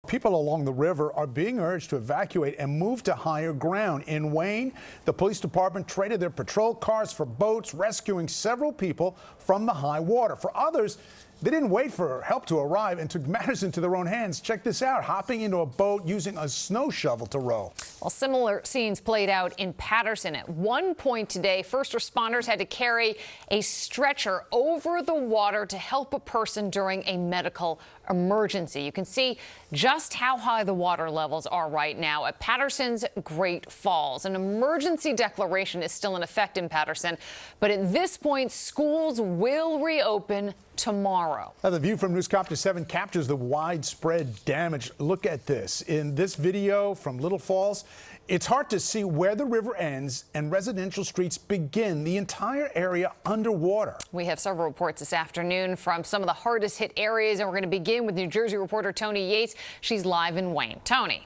People along the river are being urged to evacuate and move to higher ground. In Wayne, the police department traded their patrol cars for boats, rescuing several people from the high water. For others, they didn't wait for help to arrive and took matters into their own hands. Check this out, hopping into a boat using a snow shovel to row. Well, similar scenes played out in Patterson. At one point today, first responders had to carry a stretcher over the water to help a person during a medical emergency. You can see just how high the water levels are right now at Patterson's Great Falls. An emergency declaration is still in effect in Patterson, but at this point, schools will reopen tomorrow. Now, the view from Newscopter 7 captures the widespread damage. Look at this. In this video from Little Falls, it's hard to see where the river ends and residential streets begin. The entire area underwater. We have several reports this afternoon from some of the hardest hit areas, and we're going to begin with New Jersey reporter Toni Yates. She's live in Wayne. Toni.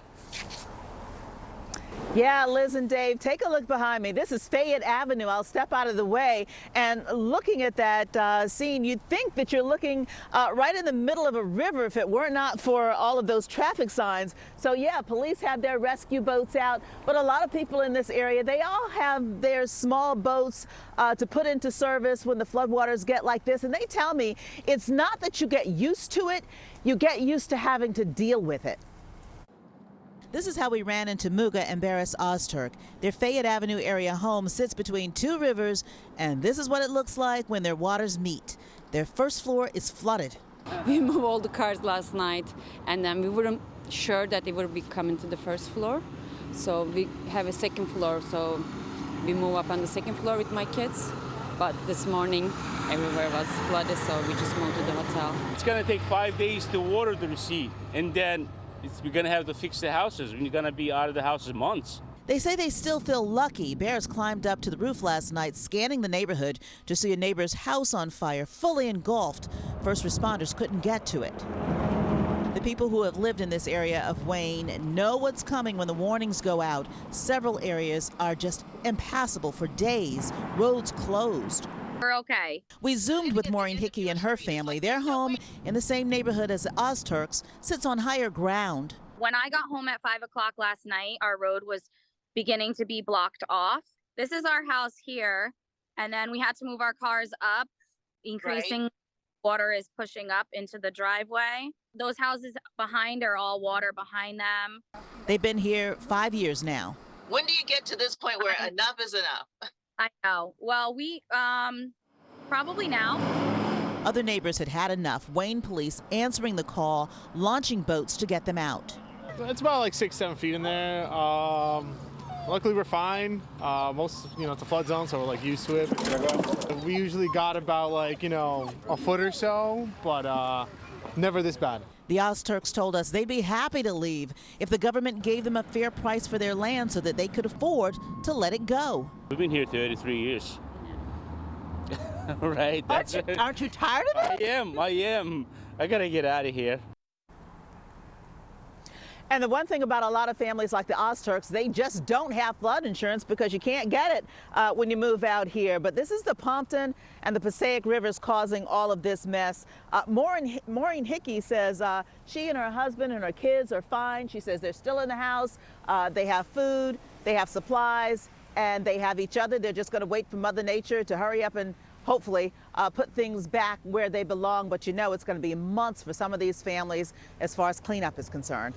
Yeah, Liz and Dave, take a look behind me. This is Fayette Avenue. I'll step out of the way. And looking at that scene, you'd think that you're looking right in the middle of a river if it were not for all of those traffic signs. So, yeah, police have their rescue boats out. But a lot of people in this area, they all have their small boats to put into service when the floodwaters get like this. And they tell me it's not that you get used to it, you get used to having to deal with it. This is how we ran into Muga and Barris Ozturk. Their Fayette Avenue area home sits between two rivers, and this is what it looks like when their waters meet. Their first floor is flooded. We moved all the cars last night, and then we weren't sure that they would be coming to the first floor. So we have a second floor, so we move up on the second floor with my kids. But this morning, everywhere was flooded, so we just moved to the hotel. It's going to take 5 days to water the receipt, and then we're going to have to fix the houses. We're going to be out of the houses months. They say they still feel lucky. Bears climbed up to the roof last night, scanning the neighborhood to see a neighbor's house on fire, fully engulfed. First responders couldn't get to it. The people who have lived in this area of Wayne know what's coming when the warnings go out. Several areas are just impassable for days, roads closed. We're okay. We zoomed with Maureen Hickey and her family. Their home in the same neighborhood as the Ozturks sits on higher ground. When I got home at 5 o'clock last night, our road was beginning to be blocked off. This is our house here, and then we had to move our cars up. Increasing water is pushing up into the driveway. Those houses behind are all water behind them. They've been here 5 years now. When do you get to this point where enough is enough? I know. Well, we probably now. Other neighbors had had enough. Wayne police answering the call, launching boats to get them out. It's about like 6-7 feet in there. Luckily, we're fine. It's a flood zone, so we're like used to it. We usually got about a foot or so, but never this bad. The Ozturks told us they'd be happy to leave if the government gave them a fair price for their land so that they could afford to let it go. We've been here 33 years. Right? Aren't you tired of it? I am. I got to get out of here. And the one thing about a lot of families like the Ozturks, they just don't have flood insurance because you can't get it when you move out here. But this is the Pompton and the Passaic Rivers causing all of this mess. Maureen Hickey says she and her husband and her kids are fine. She says they're still in the house. They have food, they have supplies, and they have each other. They're just going to wait for Mother Nature to hurry up and hopefully put things back where they belong. But it's going to be months for some of these families as far as cleanup is concerned.